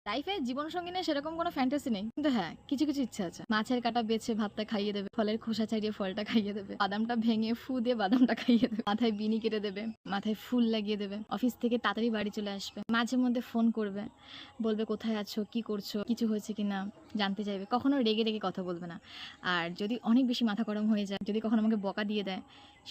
লাইফে জীবনসঙ্গী নিয়ে সেরকম কোনো ফ্যান্টাসি নেই, কিন্তু হ্যাঁ কিছু কিছু ইচ্ছা আছে। মাছের কাঁটা বেছে ভাতটা খাইয়ে দেবে, ফলের খোসা ছাড়িয়ে ফলটা খাইয়ে দেবে, বাদামটা ভেঙে ফু দিয়ে বাদামটা খাইয়ে দেবে, মাথায় বিনি কেটে দেবে, মাথায় ফুল লাগিয়ে দেবে, অফিস থেকে তাড়াতাড়ি বাড়ি চলে আসবে, মাঝে মধ্যে ফোন করবে, বলবে কোথায় আছো, কি করছো, কিছু হয়েছে কিনা জানতে চাইবে, কখনো রেগে রেগে কথা বলবে না। আর যদি অনেক বেশি মাথা গরম হয়ে যায়, যদি কখনো আমাকে বকা দিয়ে দেয়,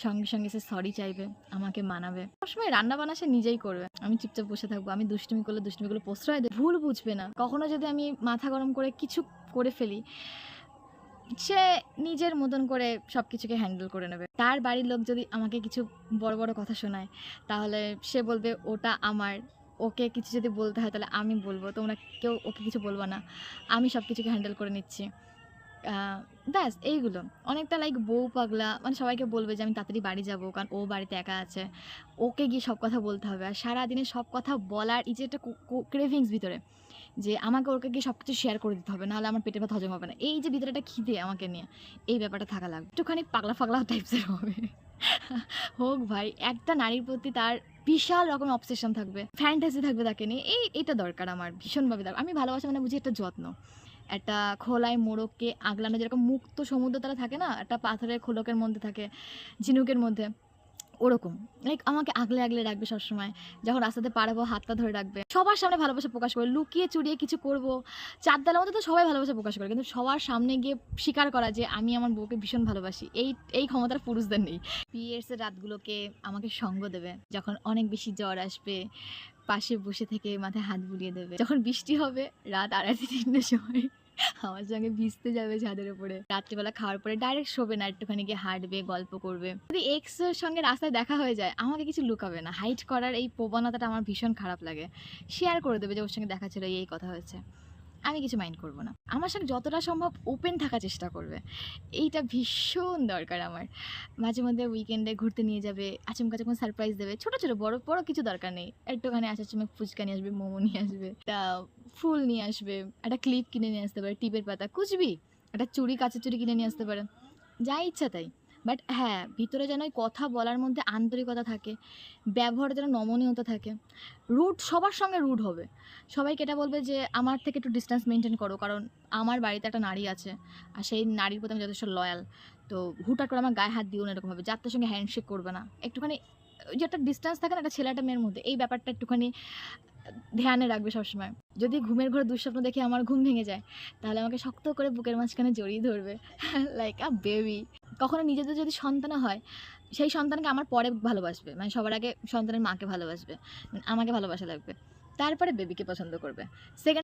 সঙ্গে সঙ্গে সে সরি চাইবে, আমাকে মানাবে। সবসময় রান্না বান্না সে নিজেই করবে, আমি চুপচাপ বসে থাকবো। আমি দুষ্টুমি করলে দুষ্টুমিগুলো প্রশ্রয় দেবে, ভুল বুঝবে না। কখনো যদি আমি মাথা গরম করে কিছু করে ফেলি, সে নিজের মতন করে সব কিছুকে হ্যান্ডেল করে নেবে। তার বাড়ির লোক যদি আমাকে কিছু বড় বড় কথা শোনায়, তাহলে সে বলবে ওটা আমার, ওকে কিছু যদি বলতে হয় তাহলে আমি বলবো, তোমরা কেউ ওকে কিছু বলবা না, আমি সব কিছুকে হ্যান্ডেল করে নিচ্ছি। ব্যাস এইগুলো অনেকটা লাইক বউ পাগলা, মানে সবাইকে বলবে যে আমি তাড়াতাড়ি বাড়ি যাবো, কারণ ও বাড়িতে একা আছে, ওকে গিয়ে সব কথা বলতে হবে। আর সারাদিনে সব কথা বলার এই যে একটা ক্রেভিংস ভিতরে, যে আমাকে ওকে গিয়ে সব কিছু শেয়ার করে দিতে হবে, নাহলে আমার পেটের ভাত হজম হবে না, এই যে ভিতরে একটা খিদে আমাকে নিয়ে, এই ব্যাপারটা থাকা লাগবে। একটুখানি পাগলা ফাগলা টাইপসের হবে হোক ভাই, একটা নারীর প্রতি তার বিশাল রকম অবসেশন থাকবে, ফ্যান্টাসি থাকবে তাকে নিয়ে, এটা দরকার আমার ভীষণভাবে দরকার। আমি ভালোবাসা মানে বুঝি একটা যত্ন, একটা খোলায় মোড়ককে আগলানো, যেরকম মুক্ত সমুদ্র তারা থাকে না, একটা পাথরের খোলকের মধ্যে থাকে, ঝিনুকের মধ্যে, ওরকম লাইক আমাকে আগলে আগলে রাখবে সবসময়। যখন রাস্তাতে পারাবো হাতটা ধরে রাখবে, সবার সামনে ভালোবাসা প্রকাশ করে, লুকিয়ে চুরিয়ে কিছু করব, চারদালের মধ্যে তো সবাই ভালোবাসা প্রকাশ করে, কিন্তু সবার সামনে গিয়ে স্বীকার করা যে আমি আমার বউকে ভীষণ ভালোবাসি, এই ক্ষমতার পুরুষদের নেই। পিরিয়ডসের রাতগুলোকে আমাকে সঙ্গ দেবে, যখন অনেক বেশি জ্বর আসবে পাশে বসে থেকে মাথায় হাত বুলিয়ে দেবে, যখন বৃষ্টি হবে রাত 2:30-3টের সময় আমার সঙ্গে ভিজতে যাবে ছাদের উপরে, রাত্রিবেলা খাওয়ার পরে ডাইরেক্ট শোবে না, একটুখানি গিয়ে হাঁটবে, গল্প করবে। যদি এক্স এর সঙ্গে রাস্তায় দেখা হয়ে যায়, আমাকে কিছু লুকাবে না, হাইড করার এই প্রবণতাটা আমার ভীষণ খারাপ লাগে। শেয়ার করে দেবে যে ওর সঙ্গে দেখা ছিল, এই কথা হয়েছে, আমি কিছু মাইন্ড করব না। আমার সঙ্গে যতটা সম্ভব ওপেন থাকার চেষ্টা করবে, এইটা ভীষণ দরকার আমার। মাঝে মধ্যে উইকেন্ডে ঘুরতে নিয়ে যাবে, আচমকা যখন সারপ্রাইজ দেবে, ছোটো ছোটো বড় বড় কিছু দরকার নেই, একটুখানি আসার সময় ফুচকা নিয়ে আসবে, মোমো নিয়ে আসবে, তা ফুল নিয়ে আসবে, একটা ক্লিপ কিনে নিয়ে আসতে পারে, টিপের পাতা, কুচবি, একটা চুড়ি, কাঁচের চুড়ি কিনে নিয়ে আসতে পারে, যা ইচ্ছা তাই। বাট হ্যাঁ, ভিতরে যেন ওই কথা বলার মধ্যে আন্তরিকতা থাকে, ব্যবহারে যেন নমনীয়তা থাকে। রুড সবার সঙ্গে রুড হবে, সবাইকে এটা বলবে যে আমার থেকে একটু ডিস্টেন্স মেনটেন করো, কারণ আমার বাড়িতে একটা নারী আছে, আর সেই নারীর প্রতি আমি যথেষ্ট লয়াল। তো হুটহাট করে আমার গায়ে হাত দিও না এরকমভাবে, যার তার সঙ্গে হ্যান্ডশেক করবে না, একটুখানি ওই যে একটা ডিস্টেন্স থাকে না একটা ছেলে একটা মেয়ের মধ্যে, এই ব্যাপারটা একটুখানি ধ্যানে রাখবে সবসময়। যদি ঘুমের ঘরে দুঃস্বপ্ন দেখে আমার ঘুম ভেঙে যায়, তাহলে আমাকে শক্ত করে বুকের মাঝখানে জড়িয়ে ধরবে লাইক আ বেবি। কখনো নিজেদের যদি সন্তান হয়, সেই সন্তানকে আমার পরে ভালোবাসবে, মানে সবার আগে সন্তানের মাকে ভালোবাসবে, আমাকে ভালোবাসা লাগবে, তারপরে বেবিকে পছন্দ করবে। সেকেন্ড